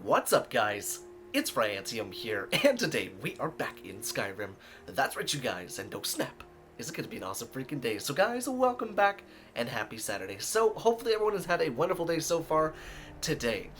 What's up, guys? It's Ryantium here, and today we are back in Skyrim. That's right, you guys, and oh snap, is it going to be an awesome freaking day. So guys, welcome back, and happy Saturday. So hopefully everyone has had a wonderful day so far. Today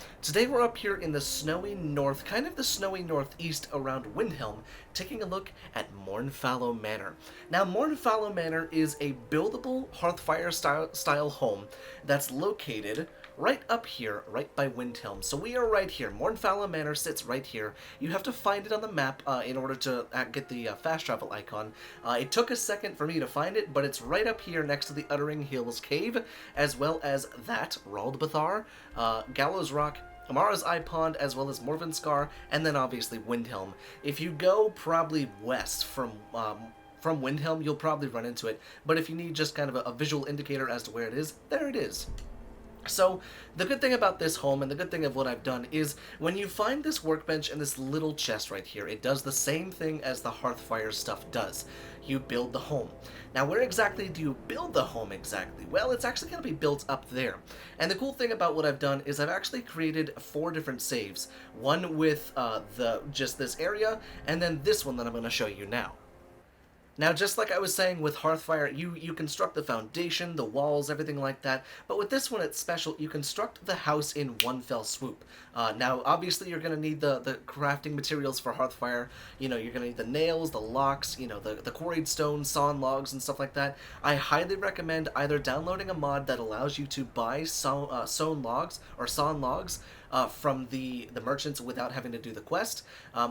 we're up here in the snowy north, kind of the snowy northeast around Windhelm, taking a look at MORNFALLOW Manor. Now, MORNFALLOW Manor is a buildable Hearthfire style home that's located right up here, right by Windhelm. So we are right here. MORNFALLOW Manor sits right here. You have to find it on the map in order to get the fast travel icon. It took a second for me to find it, but it's right up here next to the Uttering Hills Cave, as well as that, Raldbathar, Gallows Rock, Amara's Eye Pond, as well as Morvenskar, and then obviously Windhelm. If you go probably west from Windhelm, you'll probably run into it, but if you need just kind of a visual indicator as to where it is, there it is. So, the good thing about this home, and the good thing of what I've done, is when you find this workbench and this little chest right here, it does the same thing as the Hearthfire stuff does. You build the home. Now, where exactly do you build the home exactly? Well, it's actually going to be built up there. And the cool thing about what I've done is I've actually created 4 different saves. One with just this area, and then this one that I'm going to show you now. Now, just like I was saying with Hearthfire, you construct the foundation, the walls, everything like that, but with this one it's special. You construct the house in one fell swoop. Now, obviously you're going to need the crafting materials for Hearthfire. You know, you're going to need the nails, the locks, you know, the quarried stone, sawn logs, and stuff like that. I highly recommend either downloading a mod that allows you to buy sawn logs, or sawn logs, from the merchants without having to do the quest,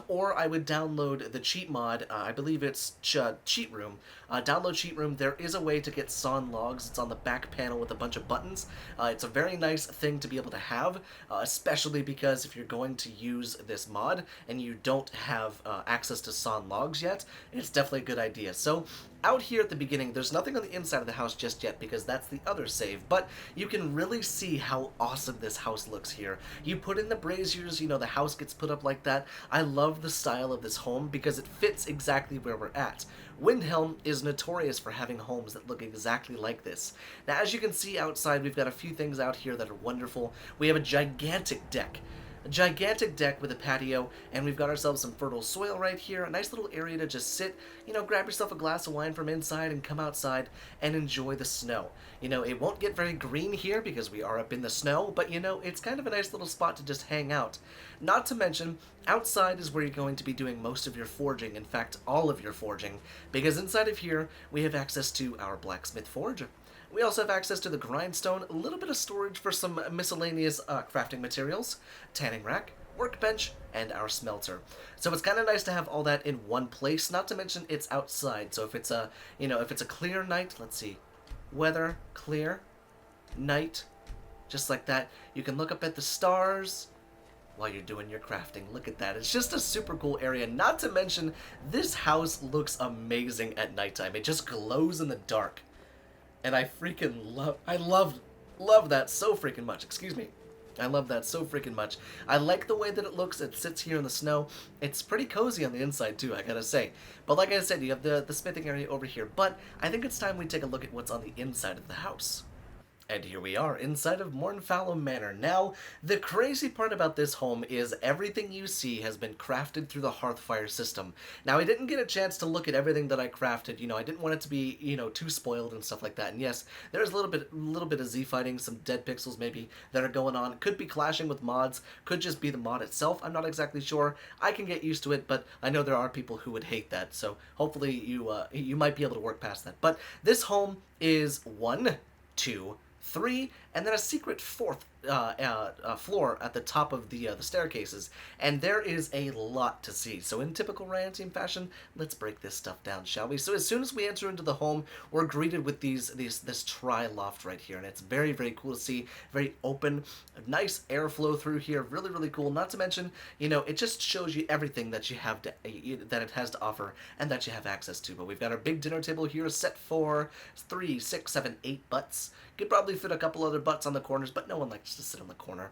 or I would download the cheat mod. I believe it's Cheat Room. Download Cheat Room. There is a way to get sawn logs. It's on the back panel with a bunch of buttons. It's a very nice thing to be able to have, especially because if you're going to use this mod and you don't have access to sawn logs yet, it's definitely a good idea. So out here at the beginning, there's nothing on the inside of the house just yet because that's the other save, but you can really see how awesome this house looks here. You put in the braziers, you know, the house gets put up like that. I love the style of this home because it fits exactly where we're at. Windhelm is notorious for having homes that look exactly like this. Now, as you can see outside, we've got a few things out here that are wonderful. We have a gigantic deck. A gigantic deck with a patio, and we've got ourselves some fertile soil right here, a nice little area to just sit, you know, grab yourself a glass of wine from inside and come outside and enjoy the snow. You know, it won't get very green here because we are up in the snow, but you know, it's kind of a nice little spot to just hang out. Not to mention, outside is where you're going to be doing most of your forging, in fact, all of your forging, because inside of here, we have access to our blacksmith forge. We also have access to the grindstone, a little bit of storage for some miscellaneous crafting materials, tanning rack, workbench, and our smelter. So it's kind of nice to have all that in one place, not to mention it's outside. So if it's a, you know, if it's a clear night, let's see, weather, clear, night, just like that, you can look up at the stars while you're doing your crafting. Look at that. It's just a super cool area. Not to mention, this house looks amazing at nighttime. It just glows in the dark. And I freaking love that so freaking much. Excuse me. I love that so freaking much. I like the way that it looks. It sits here in the snow. It's pretty cozy on the inside too, I gotta say. But like I said, you have the smithing area over here. But I think it's time we take a look at what's on the inside of the house. And here we are, inside of MORNFALLOW Manor. Now, the crazy part about this home is everything you see has been crafted through the Hearthfire system. Now, I didn't get a chance to look at everything that I crafted. You know, I didn't want it to be, you know, too spoiled and stuff like that. And yes, there's a little bit of Z-fighting, some dead pixels maybe that are going on. Could be clashing with mods, could just be the mod itself. I'm not exactly sure. I can get used to it, but I know there are people who would hate that. So hopefully you might be able to work past that. But this home is 1, 2, 3, and then a secret 4th floor at the top of the staircases, and there is a lot to see. So in typical Ryan Team fashion, let's break this stuff down, shall we? So as soon as we enter into the home, we're greeted with this tri-loft right here, and it's very, very cool to see. Very open, nice airflow through here, really, really cool. Not to mention, you know, it just shows you everything that you have that it has to offer and that you have access to. But we've got our big dinner table here set for 3, 6, 7, 8 butts. Could probably fit a couple other butts on the corners, but no one likes to sit on the corner.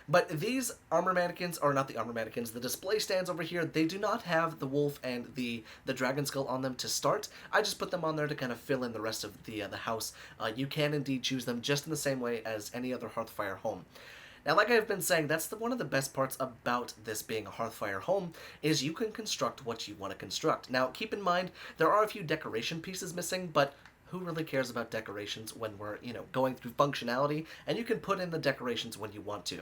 But these armor mannequins, or not the armor mannequins, the display stands over here, they do not have the wolf and the dragon skull on them to start. I just put them on there to kind of fill in the rest of the house. You can indeed choose them just in the same way as any other Hearthfire home. Now, like I've been saying, that's one of the best parts about this being a Hearthfire home, is you can construct what you want to construct. Now, keep in mind, there are a few decoration pieces missing, but who really cares about decorations when we're, going through functionality, and you can put in the decorations when you want to.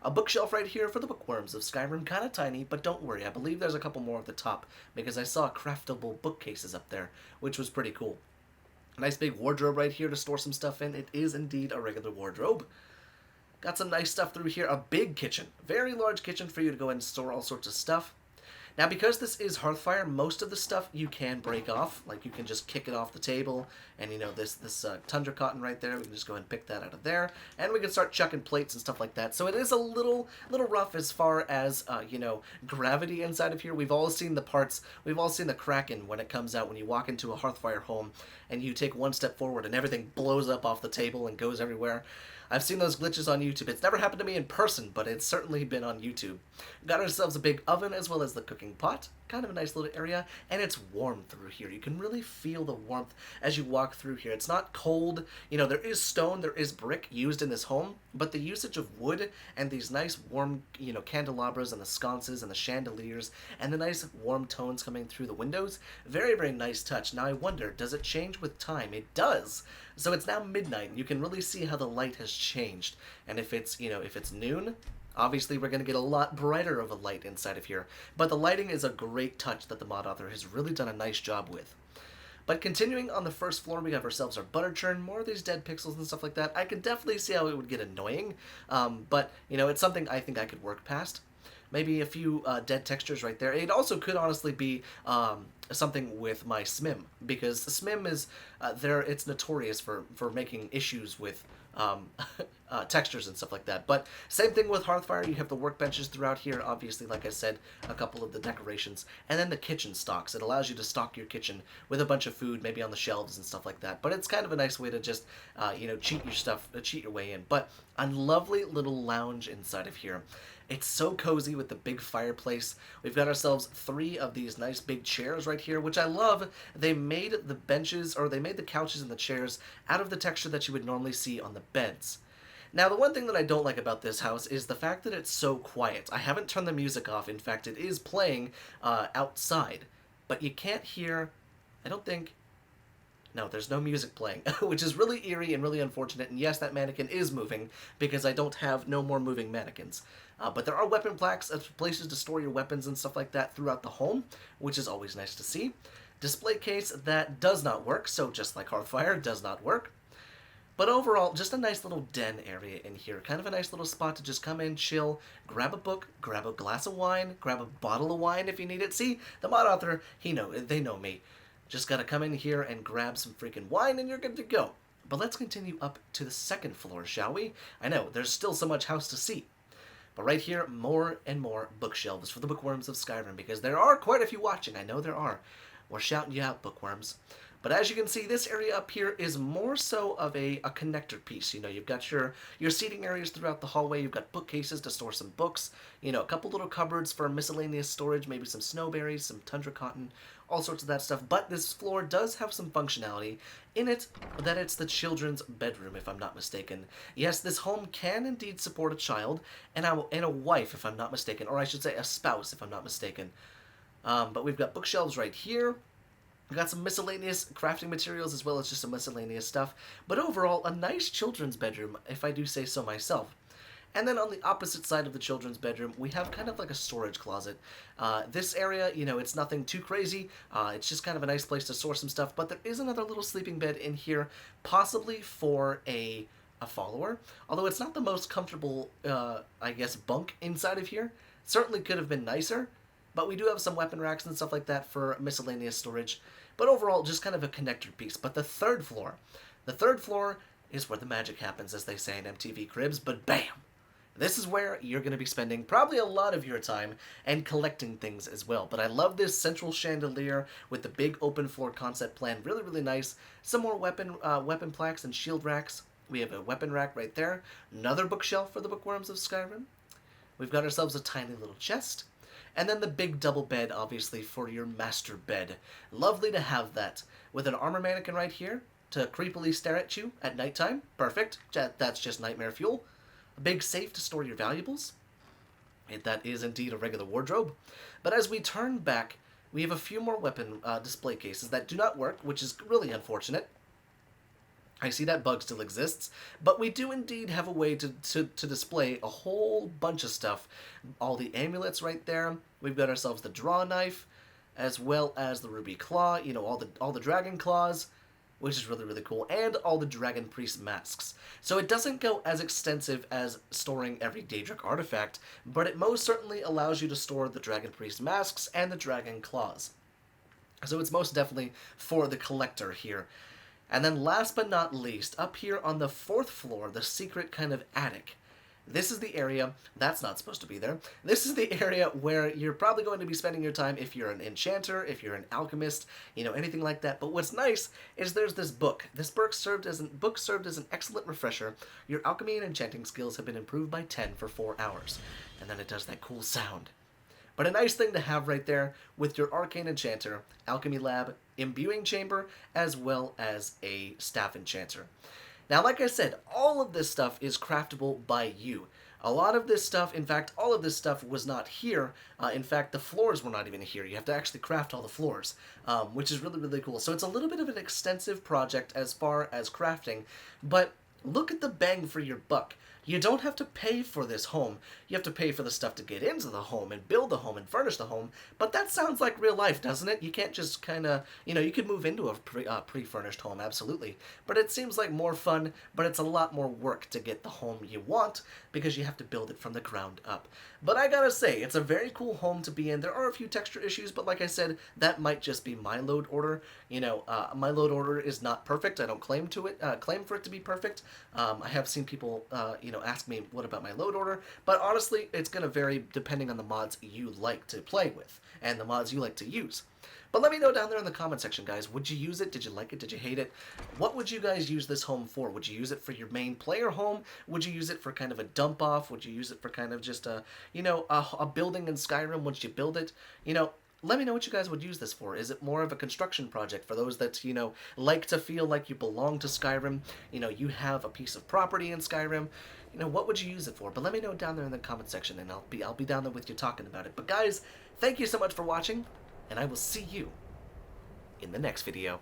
A bookshelf right here for the bookworms of Skyrim, kind of tiny, but don't worry, I believe there's a couple more at the top, because I saw craftable bookcases up there, which was pretty cool. A nice big wardrobe right here to store some stuff in. It is indeed a regular wardrobe. Got some nice stuff through here. A big kitchen. Very large kitchen for you to go and store all sorts of stuff. Now, because this is Hearthfire, most of the stuff you can break off. Like, you can just kick it off the table. And, this tundra cotton right there, we can just go and pick that out of there. And we can start chucking plates and stuff like that. So it is a little rough as far as, gravity inside of here. We've all seen the parts. We've all seen the Kraken when it comes out, when you walk into a Hearthfire home and you take one step forward and everything blows up off the table and goes everywhere. I've seen those glitches on YouTube. It's never happened to me in person, but it's certainly been on YouTube. Got ourselves a big oven as well as the cooking pot. Kind of a nice little area, and it's warm through here. You can really feel the warmth as you walk through here. It's not cold. There is stone, there is brick used in this home, but the usage of wood and these nice warm, candelabras and the sconces and the chandeliers and the nice warm tones coming through the windows, very, very nice touch. Now I wonder, does it change with time? It does. So it's now midnight, and you can really see how the light has changed. And if it's noon, obviously we're going to get a lot brighter of a light inside of here. But the lighting is a great touch that the mod author has really done a nice job with. But continuing on the first floor, we have ourselves our butter churn, more of these dead pixels and stuff like that. I could definitely see how it would get annoying, but, it's something I think I could work past. Maybe a few dead textures right there. It also could honestly be something with my SMIM, because SMIM is it's notorious for making issues with textures and stuff like that. But same thing with Hearthfire. You have the workbenches throughout here, obviously, like I said, a couple of the decorations, and then the kitchen stocks. It allows you to stock your kitchen with a bunch of food, maybe on the shelves and stuff like that. But it's kind of a nice way to just cheat your way in. But a lovely little lounge inside of here. It's so cozy with the big fireplace. We've got ourselves 3 of these nice big chairs right here, which I love. They made the benches, or they made the couches and the chairs out of the texture that you would normally see on the beds. Now, the one thing that I don't like about this house is the fact that it's so quiet. I haven't turned the music off. In fact, it is playing outside. But you can't hear, I don't think... No, there's no music playing, which is really eerie and really unfortunate. And yes, that mannequin is moving, because I don't have no more moving mannequins. But there are weapon plaques, places to store your weapons and stuff like that throughout the home, which is always nice to see. Display case that does not work, so just like Hearthfire, does not work. But overall, just a nice little den area in here. Kind of a nice little spot to just come in, chill, grab a book, grab a glass of wine, grab a bottle of wine if you need it. See, the mod author, they know me. Just gotta come in here and grab some freaking wine and you're good to go. But let's continue up to the second floor, shall we? I know, there's still so much house to see. But right here, more and more bookshelves for the bookworms of Skyrim, because there are quite a few watching. I know there are. We're shouting you out, bookworms. But as you can see, this area up here is more so of a connector piece. You've got your seating areas throughout the hallway. You've got bookcases to store some books. A couple little cupboards for miscellaneous storage, maybe some snowberries, some tundra cotton, all sorts of that stuff. But this floor does have some functionality in it, that it's the children's bedroom, if I'm not mistaken. Yes, this home can indeed support a child and a wife, if I'm not mistaken, or I should say a spouse, if I'm not mistaken. But we've got bookshelves right here. We've got some miscellaneous crafting materials as well as just some miscellaneous stuff. But overall, a nice children's bedroom, if I do say so myself. And then on the opposite side of the children's bedroom, we have kind of like a storage closet. This area, it's nothing too crazy. It's just kind of a nice place to store some stuff. But there is another little sleeping bed in here, possibly for a follower. Although it's not the most comfortable, bunk inside of here. Certainly could have been nicer. But we do have some weapon racks and stuff like that for miscellaneous storage. But overall, just kind of a connector piece. But the third floor is where the magic happens, as they say in MTV Cribs. But bam! This is where you're going to be spending probably a lot of your time and collecting things as well. But I love this central chandelier with the big open floor concept plan. Really, really nice. Some more weapon plaques and shield racks. We have a weapon rack right there. Another bookshelf for the bookworms of Skyrim. We've got ourselves a tiny little chest. And then the big double bed, obviously, for your master bed. Lovely to have that. With an armor mannequin right here to creepily stare at you at nighttime. Perfect. That's just nightmare fuel. a big safe to store your valuables. That is indeed a regular wardrobe. But as we turn back, we have a few more weapon display cases that do not work, which is really unfortunate. I see that bug still exists, but we do indeed have a way to display a whole bunch of stuff. All the amulets right there. We've got ourselves the draw knife, as well as the ruby claw, you know, all the dragon claws, which is really, really cool, and all the dragon priest masks. So it doesn't go as extensive as storing every Daedric artifact, but it most certainly allows you to store the dragon priest masks and the dragon claws. So it's most definitely for the collector here. And then last but not least, up here on the 4th floor, the secret kind of attic. This is the area, that's not supposed to be there, this is the area where you're probably going to be spending your time if you're an enchanter, if you're an alchemist, you know, anything like that. But what's nice is there's this book. This book served as an excellent refresher. Your alchemy and enchanting skills have been improved by 10 for 4 hours. And then it does that cool sound. But a nice thing to have right there with your arcane enchanter, alchemy lab, imbuing chamber, as well as a staff enchanter. Now, like I said, all of this stuff is craftable by you. A lot of this stuff, in fact, all of this stuff was not here. In fact, the floors were not even here. You have to actually craft all the floors, which is really, really cool. So it's a little bit of an extensive project as far as crafting, but look at the bang for your buck. You don't have to pay for this home. You have to pay for the stuff to get into the home and build the home and furnish the home. But that sounds like real life, doesn't it? You can't just kind of, you know, you could move into a pre-furnished home, absolutely. But it seems like more fun, but it's a lot more work to get the home you want because you have to build it from the ground up. But I gotta say, it's a very cool home to be in. There are a few texture issues, but like I said, that might just be my load order. You know, my load order is not perfect. I don't claim for it to be perfect. I have seen people, you know, ask me what about my load order, but honestly, it's going to vary depending on the mods you like to play with and the mods you like to use. But let me know down there in the comment section, guys. Would you use it? Did you like it? Did you hate it? What would you guys use this home for? Would you use it for your main player home? Would you use it for kind of a dump off? Would you use it for kind of just a, you know, a building in Skyrim? Would you build it? You know, let me know what you guys would use this for. Is it more of a construction project for those that, you know, like to feel like you belong to Skyrim? You know, you have a piece of property in Skyrim. You know, what would you use it for? But let me know down there in the comment section, and I'll be down there with you talking about it. But guys, thank you so much for watching, and I will see you in the next video.